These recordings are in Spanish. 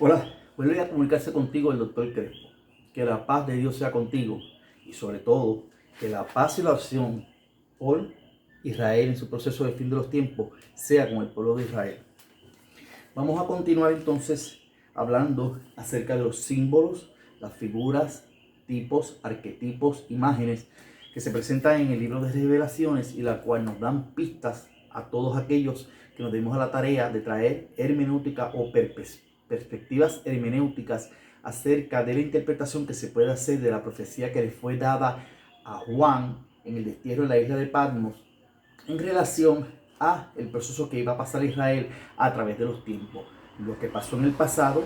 Hola, vuelve a comunicarse contigo el doctor Crespo. Que la paz de Dios sea contigo y sobre todo que la paz y la oración por Israel en su proceso de fin de los tiempos sea con el pueblo de Israel. Vamos a continuar entonces hablando acerca de los símbolos, las figuras, tipos, arquetipos, imágenes que se presentan en el libro de Revelaciones y la cual nos dan pistas a todos aquellos que nos dimos a la tarea de traer hermenéutica o perspectivas hermenéuticas acerca de la interpretación que se puede hacer de la profecía que le fue dada a Juan en el destierro en la isla de Patmos en relación a el proceso que iba a pasar Israel a través de los tiempos. Lo que pasó en el pasado,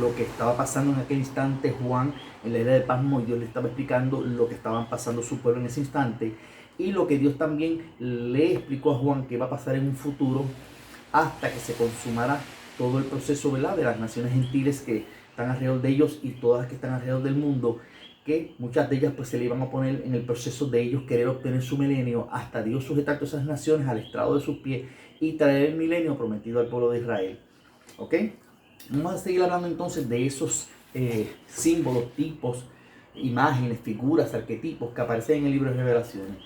lo que estaba pasando en aquel instante Juan en la isla de Patmos, y Dios le estaba explicando lo que estaban pasando su pueblo en ese instante, y lo que Dios también le explicó a Juan que iba a pasar en un futuro hasta que se consumara todo el proceso, ¿verdad?, de las naciones gentiles que están alrededor de ellos y todas las que están alrededor del mundo, que muchas de ellas pues se le iban a poner en el proceso de ellos querer obtener su milenio, hasta Dios sujetar todas esas naciones al estrado de sus pies y traer el milenio prometido al pueblo de Israel. ¿Ok? Vamos a seguir hablando entonces de esos símbolos, tipos, imágenes, figuras, arquetipos que aparecen en el libro de Revelaciones.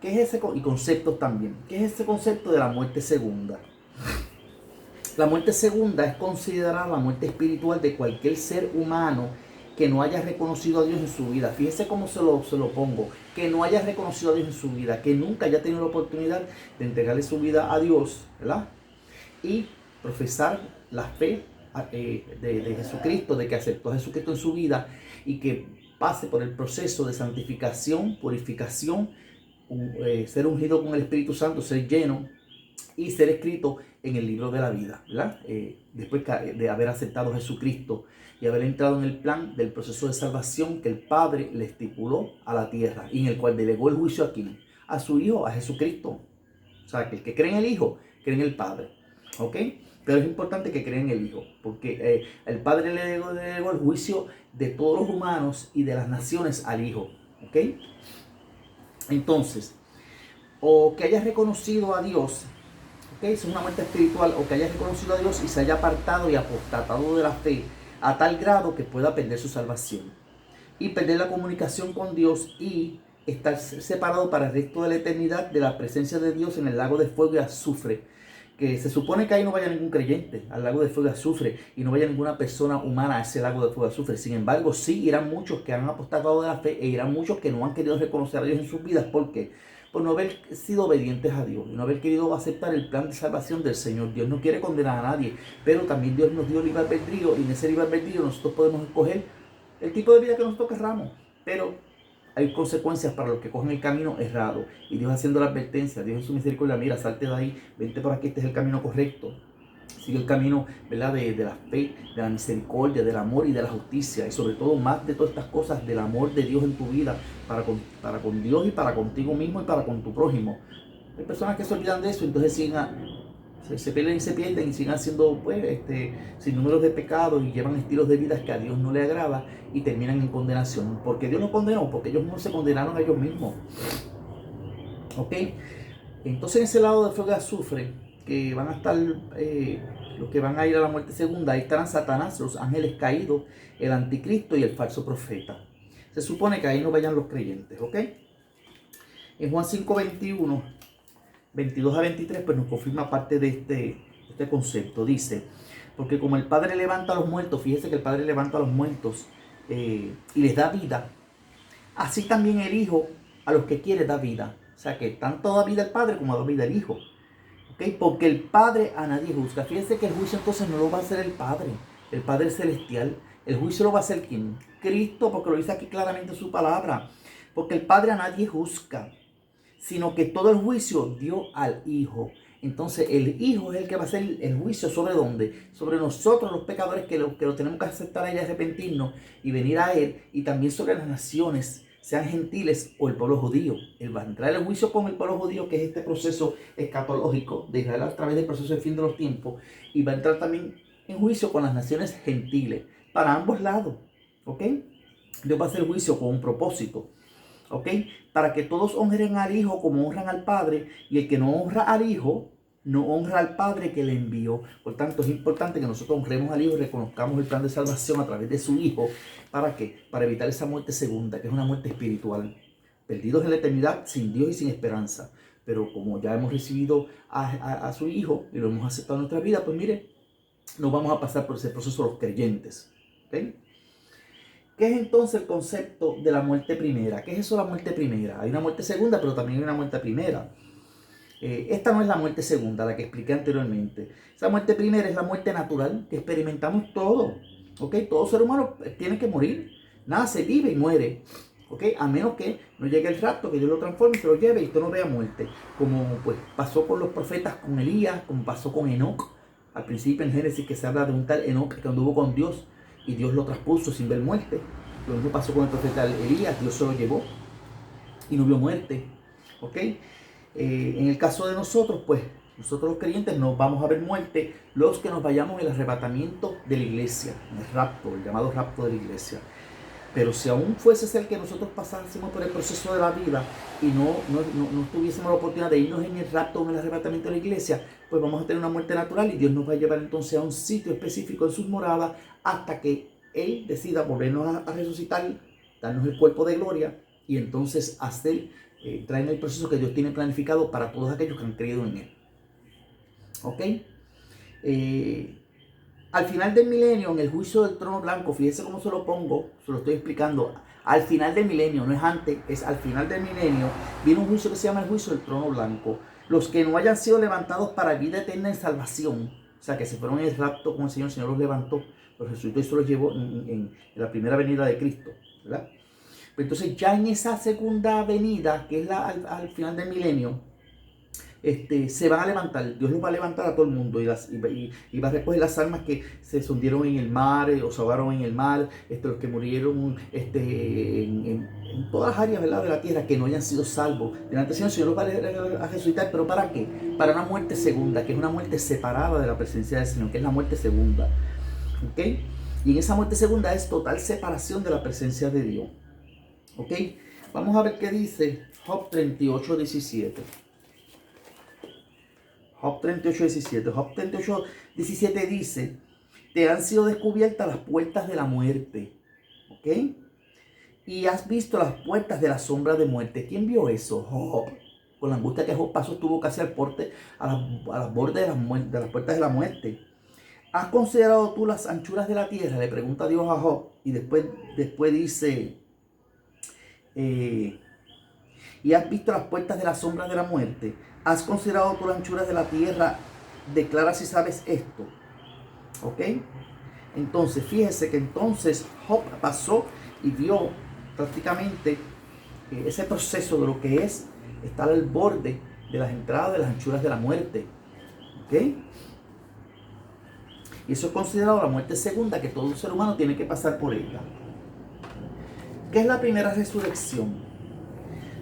¿Qué es ese? Y conceptos también. ¿Qué es ese concepto de la muerte segunda? La muerte segunda es considerada la muerte espiritual de cualquier ser humano que no haya reconocido a Dios en su vida. Fíjese cómo se lo pongo. Que no haya reconocido a Dios en su vida. Que nunca haya tenido la oportunidad de entregarle su vida a Dios, ¿verdad? Y profesar la fe de Jesucristo, de que aceptó a Jesucristo en su vida y que pase por el proceso de santificación, purificación, ser ungido con el Espíritu Santo, ser lleno y ser escrito en el libro de la vida, ¿verdad? Después de haber aceptado a Jesucristo y haber entrado en el plan del proceso de salvación que el Padre le estipuló a la tierra y en el cual delegó el juicio a su Hijo, a Jesucristo. O sea, que el que cree en el Hijo, cree en el Padre. ¿Ok? Pero es importante que creen en el Hijo, porque el Padre le delegó el juicio de todos los humanos y de las naciones al Hijo. ¿Ok? Entonces, o que hayas reconocido a Dios, ¿okay?, es una muerte espiritual, o que haya reconocido a Dios y se haya apartado y apostatado de la fe a tal grado que pueda perder su salvación y perder la comunicación con Dios y estar separado para el resto de la eternidad de la presencia de Dios en el lago de fuego y azufre, que se supone que ahí no vaya ningún creyente al lago de fuego y azufre y no vaya ninguna persona humana a ese lago de fuego y azufre. Sin embargo, sí irán muchos que han apostatado de la fe e irán muchos que no han querido reconocer a Dios en sus vidas. ¿Por qué? Por no haber sido obedientes a Dios y no haber querido aceptar el plan de salvación del Señor. Dios no quiere condenar a nadie, pero también Dios nos dio libre albedrío y en ese libre albedrío nosotros podemos escoger el tipo de vida que nosotros querramos, pero hay consecuencias para los que cogen el camino errado. Y Dios haciendo la advertencia, Dios en su misericordia, mira, salte de ahí, vente por aquí, este es el camino correcto. Sigue el camino, ¿verdad?, de la fe, de la misericordia, del amor y de la justicia. Y sobre todo, más de todas estas cosas, del amor de Dios en tu vida, para con Dios y para contigo mismo y para con tu prójimo. Hay personas que se olvidan de eso, entonces se pierden y siguen haciendo pues, sin números de pecados y llevan estilos de vida que a Dios no le agrada y terminan en condenación. ¿Porque Dios los condenó? Porque ellos no se condenaron a ellos mismos. ¿Ok? Entonces en ese lado de fuego y azufre, que van a estar los que van a ir a la muerte segunda, ahí estarán Satanás, los ángeles caídos, el anticristo y el falso profeta. Se supone que ahí no vayan los creyentes. ¿Ok? En Juan 5:21, 22 a 23, pues nos confirma parte de este concepto. Dice, porque como el Padre levanta a los muertos, fíjese que el Padre levanta a los muertos y les da vida, así también el Hijo a los que quiere da vida. O sea que tanto da vida el Padre como da vida el Hijo. ¿Okay? Porque el Padre a nadie juzga. Fíjese que el juicio entonces no lo va a hacer el Padre celestial. El juicio lo va a hacer ¿quién? Cristo, porque lo dice aquí claramente en su palabra. Porque el Padre a nadie juzga, sino que todo el juicio dio al Hijo. Entonces el Hijo es el que va a hacer el juicio sobre ¿dónde? Sobre nosotros los pecadores que lo tenemos que aceptar a Él y arrepentirnos y venir a Él, y también sobre las naciones, sean gentiles o el pueblo judío. Él va a entrar en el juicio con el pueblo judío, que es este proceso escatológico de Israel a través del proceso de fin de los tiempos, y va a entrar también en juicio con las naciones gentiles, para ambos lados. ¿Ok? Dios va a hacer juicio con un propósito. ¿Ok? Para que todos honren al Hijo como honran al Padre, y el que no honra al Hijo, no honra al Padre que le envió. Por tanto, es importante que nosotros honremos al Hijo y reconozcamos el plan de salvación a través de su Hijo. ¿Para qué? Para evitar esa muerte segunda, que es una muerte espiritual. Perdidos en la eternidad, sin Dios y sin esperanza. Pero como ya hemos recibido a su Hijo y lo hemos aceptado en nuestra vida, pues mire, no vamos a pasar por ese proceso los creyentes. ¿Okay? ¿Qué es entonces el concepto de la muerte primera? ¿Qué es eso de la muerte primera? Hay una muerte segunda, pero también hay una muerte primera. Esta no es la muerte segunda, la que expliqué anteriormente. Esa muerte primera es la muerte natural que experimentamos todos. ¿Okay? Todo ser humano tiene que morir. Nace, vive y muere. ¿Okay? A menos que no llegue el rapto, que Dios lo transforme y se lo lleve y usted no vea muerte. Como pues pasó con los profetas, con Elías, como pasó con Enoc. Al principio en Génesis que se habla de un tal Enoc que anduvo con Dios y Dios lo traspuso sin ver muerte. Lo mismo pasó con el profeta Elías, Dios se lo llevó y no vio muerte. ¿Ok? En el caso de nosotros, pues nosotros los creyentes no vamos a ver muerte los que nos vayamos en el arrebatamiento de la iglesia, en el rapto, el llamado rapto de la iglesia. Pero si aún fuese ser que nosotros pasásemos por el proceso de la vida y no tuviésemos la oportunidad de irnos en el rapto o en el arrebatamiento de la iglesia, pues vamos a tener una muerte natural y Dios nos va a llevar entonces a un sitio específico en sus moradas hasta que Él decida volvernos a resucitar, darnos el cuerpo de gloria y entonces traer el proceso que Dios tiene planificado para todos aquellos que han creído en Él. ¿Ok? Al final del milenio, en el juicio del trono blanco, fíjense cómo se lo pongo, se lo estoy explicando. Al final del milenio, no es antes, es al final del milenio, viene un juicio que se llama el juicio del trono blanco. Los que no hayan sido levantados para vida eterna en salvación, o sea, que se fueron en el rapto con el Señor los levantó, los resucitó y se los llevó en la primera venida de Cristo, ¿verdad? Entonces ya en esa segunda venida, que es al final del milenio, se van a levantar, Dios los va a levantar a todo el mundo y va a recoger las almas que se hundieron en el mar o se ahogaron en el mar, los que murieron en todas las áreas, ¿verdad?, de la tierra que no hayan sido salvos. Delante del Señor, el Señor los va a resucitar, pero ¿para qué? Para una muerte segunda, que es una muerte separada de la presencia del Señor, que es la muerte segunda. ¿Ok? Y en esa muerte segunda es total separación de la presencia de Dios. ¿Ok? Vamos a ver qué dice Job 38:17. Job 38:17. Job 38:17 dice: te han sido descubiertas las puertas de la muerte. ¿Ok? Y has visto las puertas de la sombra de muerte. ¿Quién vio eso? Job. Con la angustia que Job pasó, estuvo casi al borde de las puertas de la muerte. ¿Has considerado tú las anchuras de la tierra? Le pregunta Dios a Job. Y después dice: y has visto las puertas de la sombra de la muerte. ¿Has considerado tú las anchuras de la tierra? Declara si sabes esto. ¿Ok? Entonces, fíjese que entonces Job pasó y vio prácticamente ese proceso de lo que es estar al borde de las entradas de las anchuras de la muerte. ¿Ok? Y eso es considerado la muerte segunda, que todo ser humano tiene que pasar por ella. ¿Qué es la primera resurrección?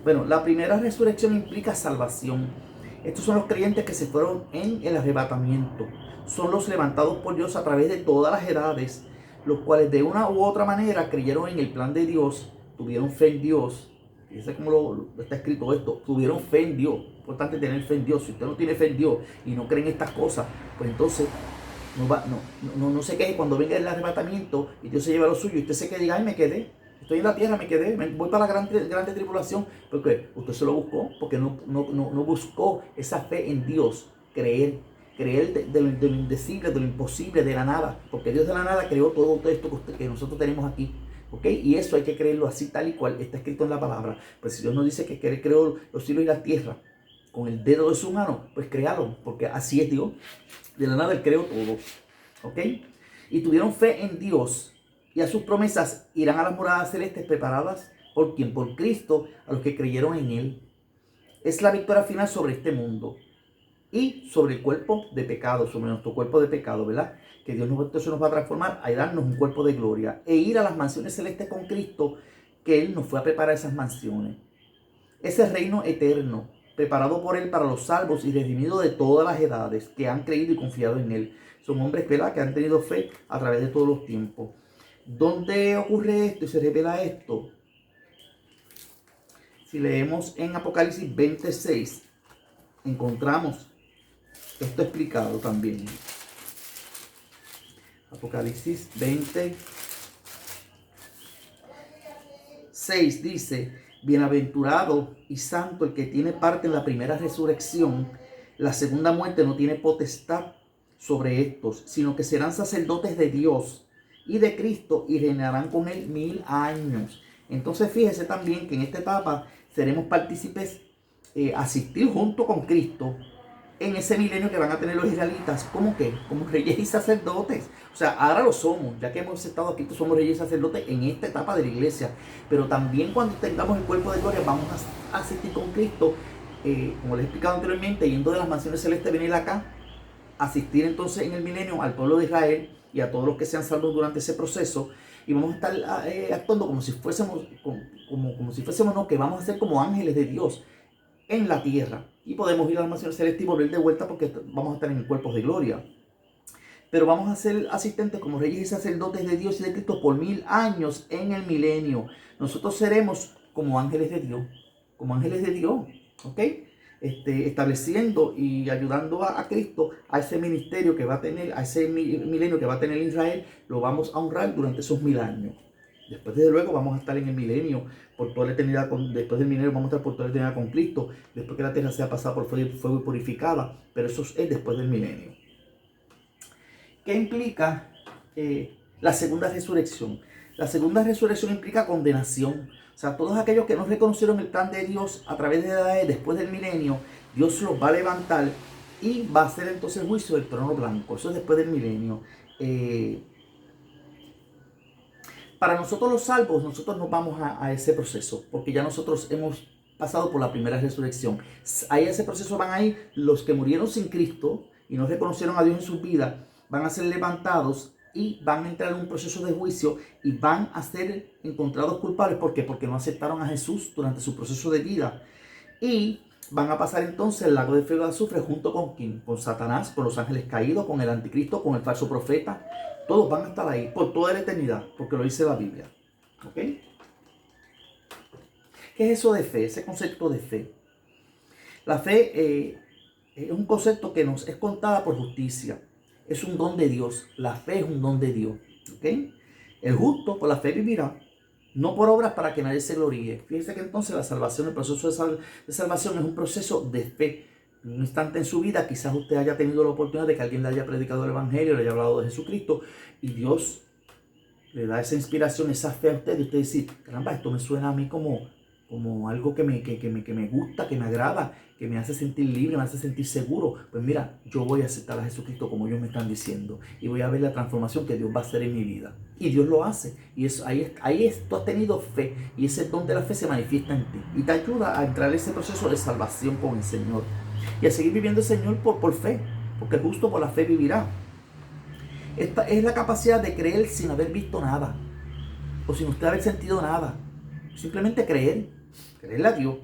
Bueno, la primera resurrección implica salvación. Estos son los creyentes que se fueron en el arrebatamiento. Son los levantados por Dios a través de todas las edades, los cuales de una u otra manera creyeron en el plan de Dios, tuvieron fe en Dios. Fíjense cómo lo está escrito esto: tuvieron fe en Dios. Es importante tener fe en Dios. Si usted no tiene fe en Dios y no cree en estas cosas, pues entonces no se queje cuando venga el arrebatamiento y Dios se lleva lo suyo y usted se quede y diga: ay, me quedé. Estoy en la tierra, me quedé, voy para la grande tribulación. Porque usted se lo buscó, porque no buscó esa fe en Dios, creer de lo indecible, de lo imposible, de la nada. Porque Dios de la nada creó todo esto que nosotros tenemos aquí. ¿Ok? Y eso hay que creerlo así, tal y cual está escrito en la palabra. Pues si Dios nos dice que creó los cielos y la tierra con el dedo de su mano, pues créalo, porque así es Dios. De la nada Él creó todo. ¿Ok? Y tuvieron fe en Dios y a sus promesas, irán a las moradas celestes preparadas por quien, por Cristo, a los que creyeron en Él. Es la victoria final sobre este mundo y sobre el cuerpo de pecado, sobre nuestro cuerpo de pecado, ¿verdad? Que Dios nos va a transformar a darnos un cuerpo de gloria e ir a las mansiones celestes con Cristo, que Él nos fue a preparar esas mansiones. Ese reino eterno, preparado por Él para los salvos y redimidos de todas las edades, que han creído y confiado en Él. Son hombres, ¿verdad?, que han tenido fe a través de todos los tiempos. ¿Dónde ocurre esto y se revela esto? Si leemos en Apocalipsis 26, encontramos esto explicado también. Apocalipsis 20:6 dice: bienaventurado y santo el que tiene parte en la primera resurrección. La segunda muerte no tiene potestad sobre estos, sino que serán sacerdotes de Dios y de Cristo y reinarán con él 1000 años. Entonces fíjese también que en esta etapa seremos partícipes, asistir junto con Cristo en ese milenio que van a tener los israelitas. ¿Cómo qué? Como reyes y sacerdotes. O sea, ahora lo somos, ya que hemos estado aquí, somos reyes y sacerdotes en esta etapa de la iglesia. Pero también cuando tengamos el cuerpo de gloria, vamos a asistir con Cristo, como les he explicado anteriormente, yendo de las mansiones celestes, venir acá, asistir entonces en el milenio al pueblo de Israel y a todos los que sean salvos durante ese proceso. Y vamos a estar actuando como si fuésemos, como si fuésemos, no, que vamos a ser como ángeles de Dios en la tierra. Y podemos ir a la mansión celeste y volver de vuelta porque vamos a estar en cuerpos de gloria. Pero vamos a ser asistentes como reyes y sacerdotes de Dios y de Cristo por 1000 años en el milenio. Nosotros seremos como ángeles de Dios, ¿ok? Estableciendo y ayudando a Cristo a ese ministerio que va a tener, a ese milenio que va a tener Israel, lo vamos a honrar durante esos 1000 años. Después, desde luego, vamos a estar en el milenio por toda la eternidad. Después del milenio vamos a estar por toda la eternidad con Cristo, después que la tierra sea pasada por fuego y purificada. Pero eso es después del milenio. ¿Qué implica la segunda resurrección? La segunda resurrección implica condenación. O sea, todos aquellos que no reconocieron el plan de Dios a través de la edad después del milenio, Dios los va a levantar y va a hacer entonces el juicio del trono blanco. Eso es después del milenio. Para nosotros los salvos, nosotros nos vamos a ese proceso, porque ya nosotros hemos pasado por la primera resurrección. Ahí a ese proceso van a ir los que murieron sin Cristo y no reconocieron a Dios en sus vidas, van a ser levantados y van a entrar en un proceso de juicio y van a ser encontrados culpables. ¿Por qué? Porque no aceptaron a Jesús durante su proceso de vida. Y van a pasar entonces el lago de fuego de azufre junto con ¿quién? Con Satanás, con los ángeles caídos, con el anticristo, con el falso profeta. Todos van a estar ahí por toda la eternidad, porque lo dice la Biblia. ¿Ok? ¿Qué es eso de fe? Ese concepto de fe. La fe es un concepto que nos es contada por justicia. Es un don de Dios. La fe es un don de Dios. ¿Ok? El justo por la fe vivirá, no por obras para que nadie se gloríe. Fíjense que entonces la salvación, el proceso de salvación es un proceso de fe. En un instante en su vida quizás usted haya tenido la oportunidad de que alguien le haya predicado el evangelio, le haya hablado de Jesucristo y Dios le da esa inspiración, esa fe a usted y usted dice: caramba, esto me suena a mí como algo que me gusta, que me agrada, que me hace sentir libre, me hace sentir seguro. Pues mira, yo voy a aceptar a Jesucristo como ellos me están diciendo y voy a ver la transformación que Dios va a hacer en mi vida. Y Dios lo hace. Y eso, ahí tú has tenido fe y ese don de la fe se manifiesta en ti y te ayuda a entrar en ese proceso de salvación con el Señor y a seguir viviendo el Señor por fe, porque el justo por la fe vivirá. Esta es la capacidad de creer sin haber visto nada o sin usted haber sentido nada. Simplemente creerle a Dios.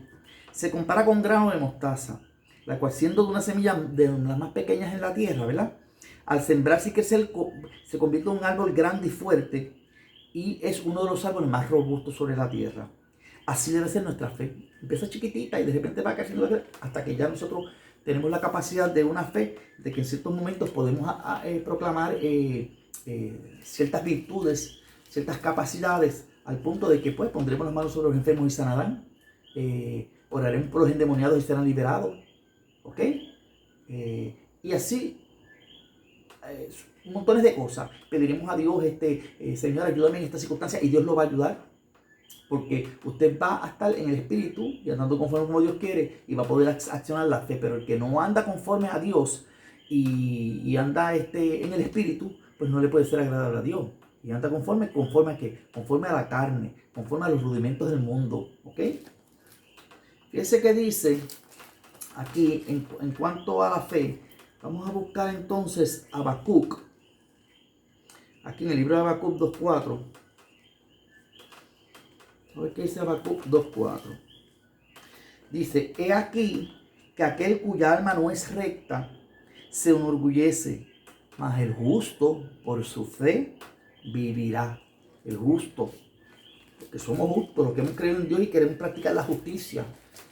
Se compara con un grano de mostaza, la cual, siendo de una semilla de las más pequeñas en la tierra, ¿verdad?, al sembrarse y crecer, se convierte en un árbol grande y fuerte y es uno de los árboles más robustos sobre la tierra. Así debe ser nuestra fe. Empieza chiquitita y de repente va creciendo hasta que ya nosotros tenemos la capacidad de una fe, de que en ciertos momentos podemos proclamar ciertas virtudes, ciertas capacidades, al punto de que pues pondremos las manos sobre los enfermos y sanarán. Oraremos por los endemoniados y serán liberados. ¿Ok? Y así, montones de cosas. Pediremos a Dios, Señor, ayúdame en esta circunstancia, y Dios lo va a ayudar. Porque usted va a estar en el Espíritu y andando conforme como Dios quiere y va a poder accionar la fe. Pero el que no anda conforme a Dios y anda en el Espíritu, pues no le puede ser agradable a Dios. Y anda conforme a qué? Conforme a la carne, conforme a los rudimentos del mundo. ¿Ok? Fíjense que dice aquí en cuanto a la fe. Vamos a buscar entonces Habacuc. Aquí en el libro de Habacuc 2.4. A ver qué dice Habacuc 2.4. Dice: he aquí que aquel cuya alma no es recta se enorgullece, mas el justo por su fe vivirá. El justo, porque somos justos, los que hemos creído en Dios y queremos practicar la justicia,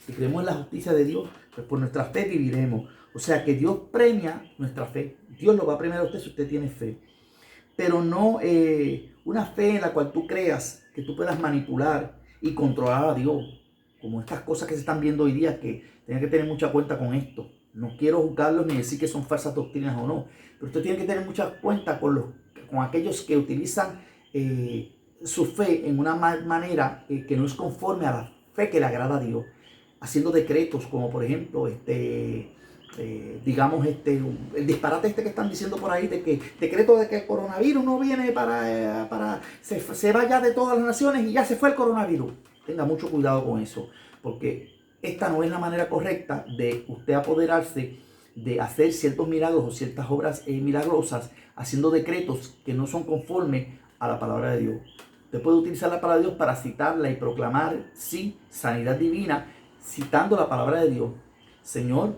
y creemos en la justicia de Dios, pues por nuestra fe viviremos. O sea que Dios premia nuestra fe. Dios lo va a premiar a usted si usted tiene fe. Pero no una fe en la cual tú creas que tú puedas manipular y controlar a Dios. Como estas cosas que se están viendo hoy día, que tienen que tener mucha cuenta con esto. No quiero juzgarlos ni decir que son falsas doctrinas o no. Pero usted tiene que tener mucha cuenta con aquellos que utilizan su fe en una manera que no es conforme a la fe que le agrada a Dios. Haciendo decretos como por ejemplo digamos, el disparate que están diciendo por ahí de que decreto de que el coronavirus no viene se vaya de todas las naciones y ya se fue el coronavirus. Tenga mucho cuidado con eso, porque esta no es la manera correcta de usted apoderarse de hacer ciertos milagros o ciertas obras milagrosas, haciendo decretos que no son conformes a la palabra de Dios. Usted puede utilizar la palabra de Dios para citarla y proclamar, sí, sanidad divina, citando la palabra de Dios. Señor,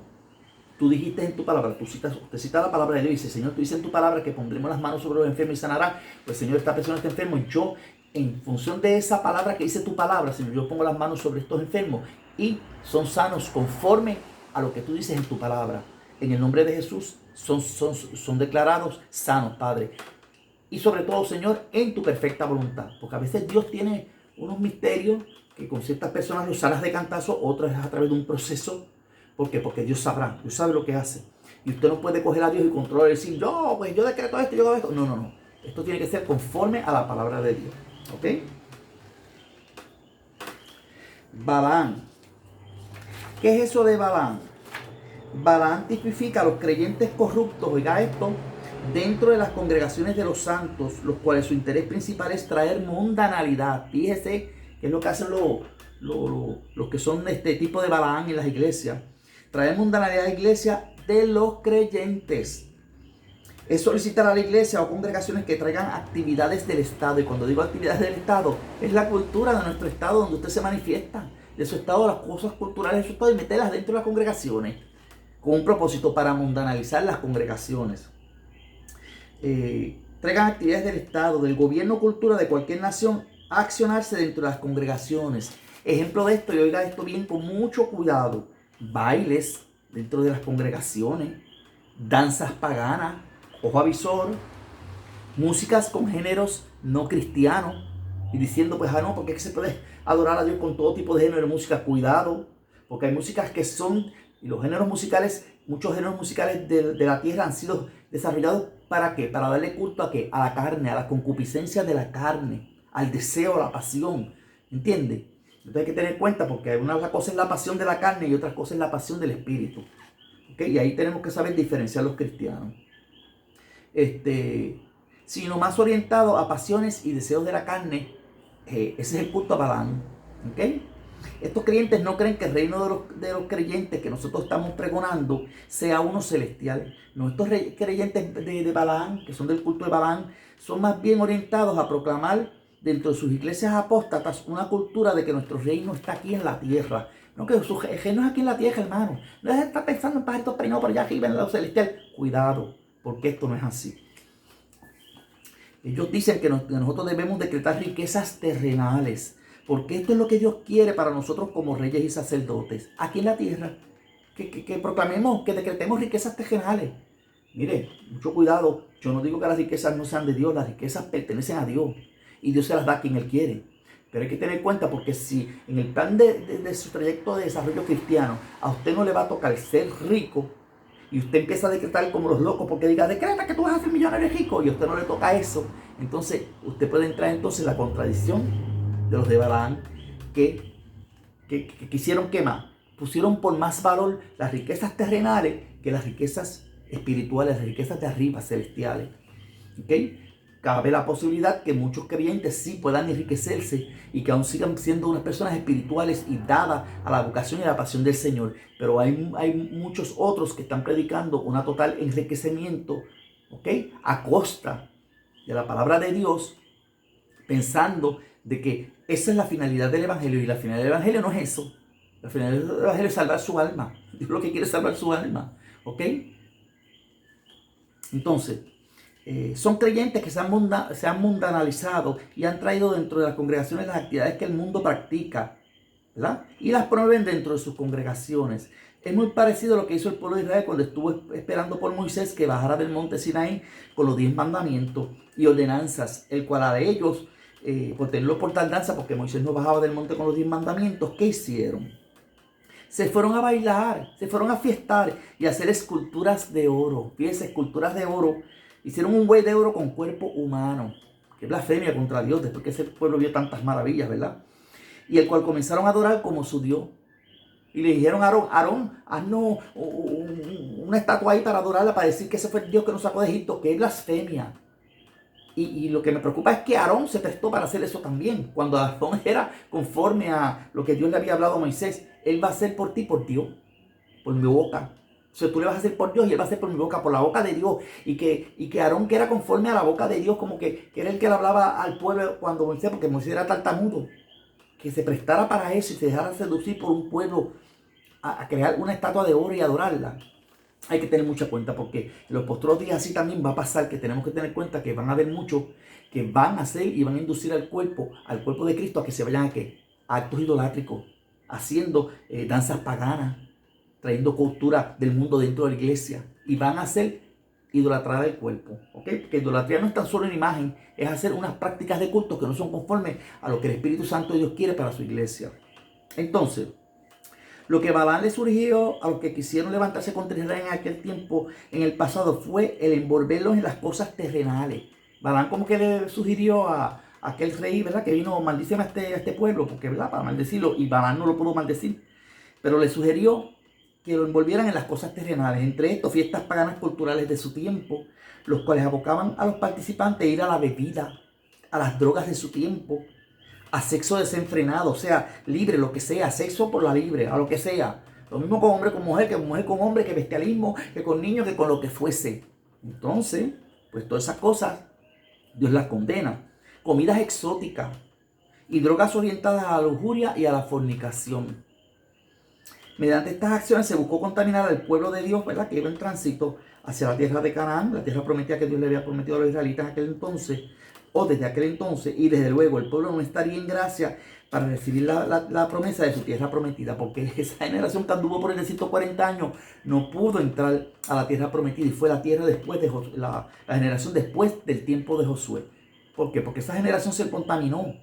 tú dijiste en tu palabra, usted cita la palabra de Dios y dice, Señor, tú dices en tu palabra que pondremos las manos sobre los enfermos y sanará. Pues Señor, esta persona está enfermo y yo, en función de esa palabra que dice tu palabra, Señor, yo pongo las manos sobre estos enfermos y son sanos conforme a lo que tú dices en tu palabra. En el nombre de Jesús son declarados sanos, Padre. Y sobre todo, Señor, en tu perfecta voluntad. Porque a veces Dios tiene unos misterios que con ciertas personas los sanas de cantazo, otras es a través de un proceso. ¿Por qué? Porque Dios sabrá, Dios sabe lo que hace. Y usted no puede coger a Dios y controlar y decir, pues yo decreto esto, yo hago esto. No, no, no. Esto tiene que ser conforme a la palabra de Dios. ¿Ok? Balaam. ¿Qué es eso de Balaam? Balaam tipifica a los creyentes corruptos, oiga esto, dentro de las congregaciones de los santos, los cuales su interés principal es traer mundanalidad. Fíjese qué es lo que hacen los que son de este tipo de Balaam en las iglesias. Traer mundanalidad a la iglesia de los creyentes. Es solicitar a la iglesia o congregaciones que traigan actividades del Estado. Y cuando digo actividades del Estado, es la cultura de nuestro Estado donde usted se manifiesta. De su Estado, las cosas culturales de su Estado y meterlas dentro de las congregaciones. Con un propósito para mundanalizar las congregaciones. Traigan actividades del Estado, del gobierno o cultura de cualquier nación a accionarse dentro de las congregaciones. Ejemplo de esto, y oiga esto bien con mucho cuidado, bailes dentro de las congregaciones, danzas paganas, ojo avisor, músicas con géneros no cristianos, y diciendo pues no, porque es que se puede adorar a Dios con todo tipo de género de música. Cuidado, porque hay músicas que son, y los géneros musicales, muchos géneros musicales de la tierra han sido desarrollados ¿para qué? Para darle culto a ¿qué? A la carne, a la concupiscencia de la carne, al deseo, a la pasión, ¿entiende? Entonces hay que tener en cuenta, porque una cosa es la pasión de la carne y otra cosa es la pasión del espíritu. ¿Okay? Y ahí tenemos que saber diferenciar los cristianos. Sino más orientado a pasiones y deseos de la carne, ese es el culto a Balaam. ¿Okay? Estos creyentes no creen que el reino de los creyentes que nosotros estamos pregonando sea uno celestial. No, estos creyentes de Balaam, que son del culto de Balaam, son más bien orientados a proclamar dentro de sus iglesias apóstatas una cultura de que nuestro reino está aquí en la tierra. No, que su reino es aquí en la tierra, hermano. No es estar pensando en pajaritos peinados por allá arriba en lo celestial. Cuidado, porque esto no es así. Ellos dicen que nosotros debemos decretar riquezas terrenales, porque esto es lo que Dios quiere para nosotros como reyes y sacerdotes, aquí en la tierra, que proclamemos, que decretemos riquezas terrenales. Mire, mucho cuidado, yo no digo que las riquezas no sean de Dios, las riquezas pertenecen a Dios, y Dios se las da a quien Él quiere. Pero hay que tener en cuenta, porque si en el plan de su trayecto de desarrollo cristiano, a usted no le va a tocar ser rico, y usted empieza a decretar como los locos, porque diga, decreta que tú vas a ser millonario rico, y a usted no le toca eso, entonces usted puede entrar entonces en la contradicción de los de Balaam, que quisieron quemar, pusieron por más valor las riquezas terrenales que las riquezas espirituales, las riquezas de arriba, celestiales. ¿Okay? Cabe la posibilidad que muchos creyentes sí puedan enriquecerse y que aún sigan siendo unas personas espirituales y dadas a la vocación y a la pasión del Señor. Pero hay muchos otros que están predicando un total enriquecimiento, ¿okay? A costa de la palabra de Dios, pensando de que esa es la finalidad del Evangelio. Y la finalidad del Evangelio no es eso. La finalidad del Evangelio es salvar su alma. Dios lo que quiere es salvar su alma. ¿Ok? Entonces, son creyentes que se han mundanalizado y han traído dentro de las congregaciones las actividades que el mundo practica, ¿verdad? Y las promueven dentro de sus congregaciones. Es muy parecido a lo que hizo el pueblo de Israel cuando estuvo esperando por Moisés que bajara del monte Sinaí con los 10 mandamientos y ordenanzas, el cual a ellos, por tenerlo por tardanza, porque Moisés no bajaba del monte con los 10 mandamientos, ¿qué hicieron? Se fueron a bailar, se fueron a fiestar y a hacer esculturas de oro. Fíjense, esculturas de oro. Hicieron un buey de oro con cuerpo humano. Qué blasfemia contra Dios, después que ese pueblo vio tantas maravillas, ¿verdad? Y el cual comenzaron a adorar como su Dios. Y le dijeron a Aarón, haznos una estatua ahí para adorarla, para decir que ese fue el Dios que nos sacó de Egipto. Qué blasfemia. Y lo que me preocupa es que Aarón se prestó para hacer eso también. Cuando Aarón era conforme a lo que Dios le había hablado a Moisés, él va a hacer por ti, por Dios, por mi boca. O sea, tú le vas a hacer por Dios y él va a hacer por mi boca, por la boca de Dios. Y que Aarón, que era conforme a la boca de Dios, como que era el que le hablaba al pueblo cuando Moisés, porque Moisés era tartamudo, que se prestara para eso y se dejara seducir por un pueblo a crear una estatua de oro y adorarla. Hay que tener mucha cuenta porque en los postreros días así también va a pasar, que tenemos que tener cuenta que van a haber muchos que van a hacer y van a inducir al cuerpo de Cristo a que se vayan a actos idolátricos, haciendo danzas paganas, trayendo cultura del mundo dentro de la iglesia y van a hacer idolatrar el cuerpo, ¿ok? Porque idolatría no es tan solo una imagen, es hacer unas prácticas de culto que no son conformes a lo que el Espíritu Santo de Dios quiere para su iglesia. Entonces, lo que Balaam le surgió a los que quisieron levantarse contra Israel en aquel tiempo, en el pasado, fue el envolverlos en las cosas terrenales. Balaam como que le sugirió a aquel rey, ¿verdad? Que vino, maldíceme a este pueblo, porque, ¿verdad? Para maldecirlo, y Balaam no lo pudo maldecir. Pero le sugirió que lo envolvieran en las cosas terrenales. Entre estos, fiestas paganas culturales de su tiempo, los cuales abocaban a los participantes a ir a la bebida, a las drogas de su tiempo, a sexo desenfrenado, o sea, libre, lo que sea, sexo por la libre, a lo que sea. Lo mismo con hombre con mujer, que mujer con hombre, que bestialismo, que con niños, que con lo que fuese. Entonces, pues todas esas cosas, Dios las condena. Comidas exóticas y drogas orientadas a la lujuria y a la fornicación. Mediante estas acciones se buscó contaminar al pueblo de Dios, ¿verdad? Que iba en tránsito hacia la tierra de Canaán, la tierra prometida que Dios le había prometido a los israelitas en aquel entonces, o desde aquel entonces, y desde luego el pueblo no estaría en gracia para recibir la promesa de su tierra prometida, porque esa generación que anduvo por el desierto 40 años no pudo entrar a la tierra prometida, y fue la tierra después de la generación después del tiempo de Josué. ¿Por qué? Porque esa generación se contaminó.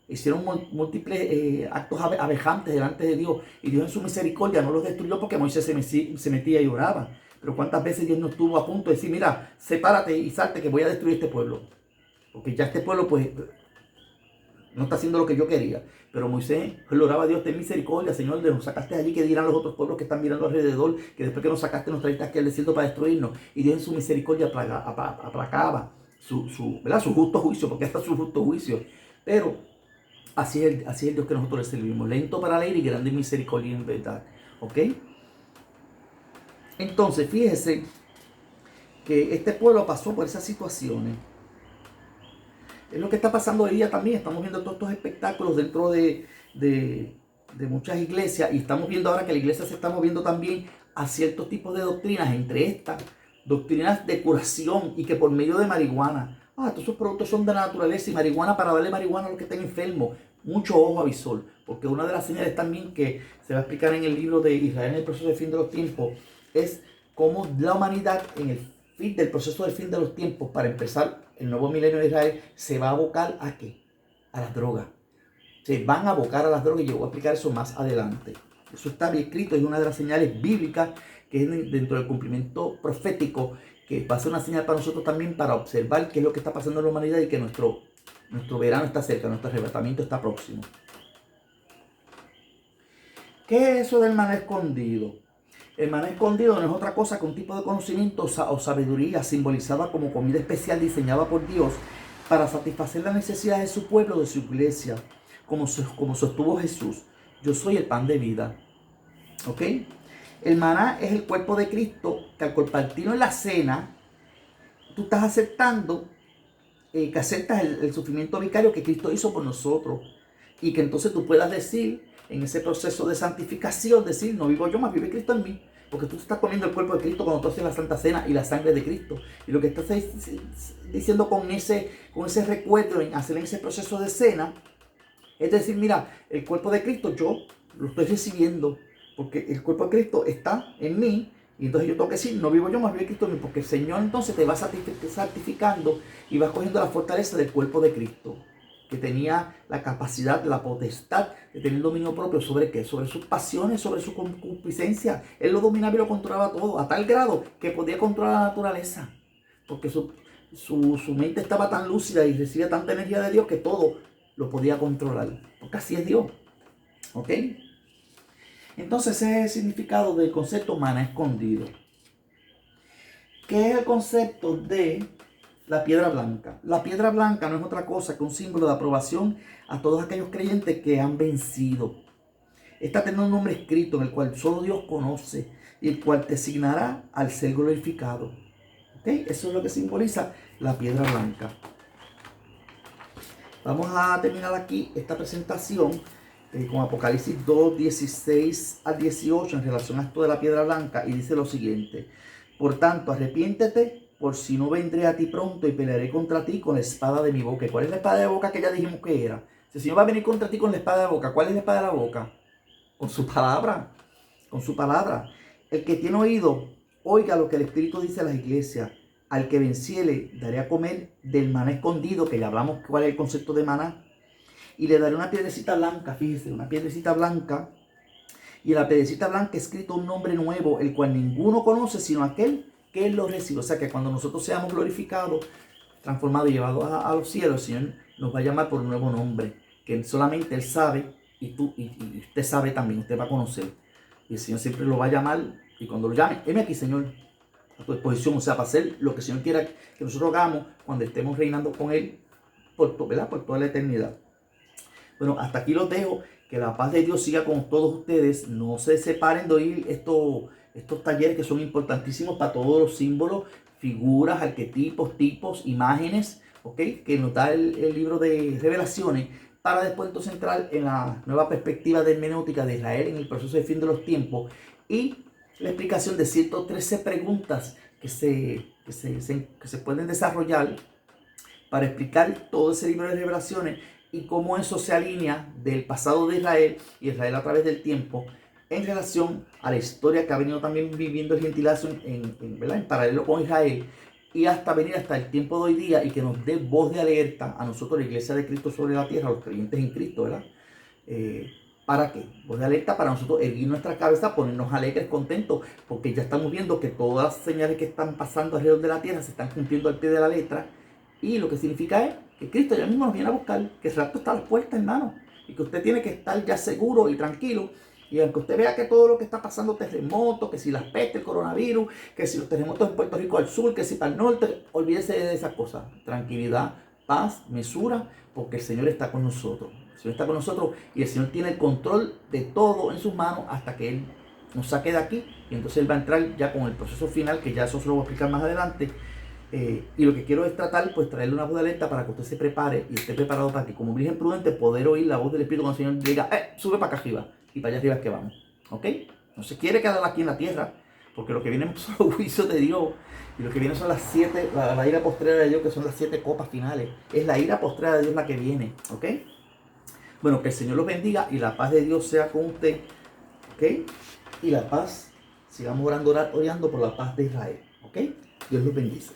Hicieron múltiples actos abejantes delante de Dios, y Dios en su misericordia no los destruyó porque Moisés se metía y oraba. Pero cuántas veces Dios no estuvo a punto de decir, mira, sepárate y salte que voy a destruir este pueblo, porque ya este pueblo pues no está haciendo lo que yo quería. Pero Moisés le oraba a Dios, ten misericordia, Señor, de nos sacaste allí, que dirán los otros pueblos que están mirando alrededor, que después que nos sacaste nos traíste aquí al desierto para destruirnos. Y Dios en su misericordia aplacaba su justo juicio, porque hasta su justo juicio. Pero así es el Dios que nosotros le servimos, lento para la ira y grande en misericordia y en verdad. ¿Ok? Entonces, fíjese que este pueblo pasó por esas situaciones. Es lo que está pasando hoy día también. Estamos viendo todos estos espectáculos dentro de muchas iglesias, y estamos viendo ahora que la iglesia se está moviendo también a ciertos tipos de doctrinas, entre estas doctrinas de curación, y que por medio de marihuana. Todos esos productos son de la naturaleza, y marihuana para darle marihuana a los que estén enfermos. Mucho ojo avisor, porque una de las señales también que se va a explicar en el libro de Israel en el proceso del fin de los tiempos es cómo la humanidad en el fin del proceso del fin de los tiempos, para empezar el nuevo milenio de Israel, se va a abocar ¿a qué? A las drogas. Se van a abocar a las drogas, y yo voy a explicar eso más adelante. Eso está bien escrito, es una de las señales bíblicas que es dentro del cumplimiento profético, que va a ser una señal para nosotros también, para observar qué es lo que está pasando en la humanidad y que nuestro verano está cerca, nuestro arrebatamiento está próximo. ¿Qué es eso del maná escondido? El maná escondido no es otra cosa que un tipo de conocimiento o sabiduría simbolizada como comida especial diseñada por Dios para satisfacer las necesidades de su pueblo, de su iglesia, como sostuvo Jesús. Yo soy el pan de vida. ¿Ok? El maná es el cuerpo de Cristo, que al compartirlo en la cena, tú estás aceptando, que aceptas el sufrimiento vicario que Cristo hizo por nosotros. Y que entonces tú puedas decir, en ese proceso de santificación, decir, no vivo yo, más vive Cristo en mí. Porque tú estás comiendo el cuerpo de Cristo cuando tú haces la Santa Cena y la sangre de Cristo. Y lo que estás diciendo con ese recuerdo, en hacer ese proceso de cena, es decir, mira, el cuerpo de Cristo yo lo estoy recibiendo. porque el cuerpo de Cristo está en mí. Y entonces yo tengo que decir, no vivo yo, más vive Cristo en mí, porque el Señor entonces te va santificando y vas cogiendo la fortaleza del cuerpo de Cristo, que tenía la capacidad, la potestad de tener dominio propio sobre qué, sobre sus pasiones, sobre su concupiscencia. Él lo dominaba y lo controlaba todo, a tal grado que podía controlar la naturaleza, porque su mente estaba tan lúcida y recibía tanta energía de Dios que todo lo podía controlar, porque así es Dios. ¿Ok? Entonces ese es el significado del concepto maná escondido. ¿Qué es el concepto de la piedra blanca? La piedra blanca no es otra cosa que un símbolo de aprobación a todos aquellos creyentes que han vencido. Esta tiene un nombre escrito en el cual solo Dios conoce y el cual te asignará al ser glorificado. ¿Ok? Eso es lo que simboliza la piedra blanca. Vamos a terminar aquí esta presentación con Apocalipsis 2, 16 al 18 en relación a esto de la piedra blanca, y dice lo siguiente: por tanto, arrepiéntete, por si no vendré a ti pronto y pelearé contra ti con la espada de mi boca. ¿Y cuál es la espada de boca que ya dijimos que era? Si el Señor va a venir contra ti con la espada de boca, ¿cuál es la espada de la boca? Con su palabra, con su palabra. El que tiene oído, oiga lo que el Espíritu dice a las iglesias. Al que venciere, daré a comer del maná escondido, que ya hablamos cuál es el concepto de maná, y le daré una piedrecita blanca, fíjese, una piedrecita blanca, y en la piedrecita blanca escrito un nombre nuevo, el cual ninguno conoce sino aquel que él lo recibe. O sea que cuando nosotros seamos glorificados, transformados y llevados a los cielos, el Señor nos va a llamar por un nuevo nombre, que solamente Él sabe, y usted sabe también, usted va a conocer. Y el Señor siempre lo va a llamar, y cuando lo llame, heme aquí, Señor, a tu disposición, o sea, para hacer lo que el Señor quiera que nosotros hagamos cuando estemos reinando con Él ¿verdad? Por toda la eternidad. Bueno, hasta aquí los dejo. Que la paz de Dios siga con todos ustedes. No se separen de oír estos talleres que son importantísimos para todos los símbolos, figuras, arquetipos, tipos, imágenes, ¿ok? Que nos da el libro de Revelaciones, para después entonces entrar en la nueva perspectiva de hermenéutica de Israel en el proceso de fin de los tiempos, y la explicación de 113 preguntas que se pueden desarrollar para explicar todo ese libro de Revelaciones y cómo eso se alinea del pasado de Israel y Israel a través del tiempo en relación a la historia que ha venido también viviendo el gentilazo en paralelo con Israel, y hasta venir hasta el tiempo de hoy día, y que nos dé voz de alerta a nosotros, la iglesia de Cristo sobre la tierra, a los creyentes en Cristo, ¿verdad? ¿Para qué? Voz de alerta para nosotros erguir nuestra cabeza, ponernos alegres, contentos, porque ya estamos viendo que todas las señales que están pasando alrededor de la tierra se están cumpliendo al pie de la letra. Y lo que significa es que Cristo ya mismo nos viene a buscar, que el rapto está a las puertas, hermano, y que usted tiene que estar ya seguro y tranquilo. Y aunque usted vea que todo lo que está pasando, terremotos, que si las pestes, el coronavirus, que si los terremotos en Puerto Rico al sur, que si para el norte, olvídese de esas cosas. Tranquilidad, paz, mesura, porque el Señor está con nosotros. El Señor está con nosotros y el Señor tiene el control de todo en sus manos hasta que Él nos saque de aquí. Y entonces Él va a entrar ya con el proceso final, que ya eso se lo voy a explicar más adelante. Y lo que quiero es tratar, pues, traerle una voz de alerta para que usted se prepare y esté preparado para que, como virgen prudente, poder oír la voz del Espíritu cuando el Señor diga, sube para acá arriba, y para allá arriba es que vamos, ¿ok? No se quiere quedar aquí en la tierra, porque lo que viene son los juicios de Dios, y lo que viene son las 7, la ira postrera de Dios, que son las 7 copas finales. Es la ira postrera de Dios la que viene, ¿ok? Bueno, que el Señor los bendiga y la paz de Dios sea con usted, ¿ok? Y la paz, sigamos orando por la paz de Israel, ¿ok? Dios los bendice.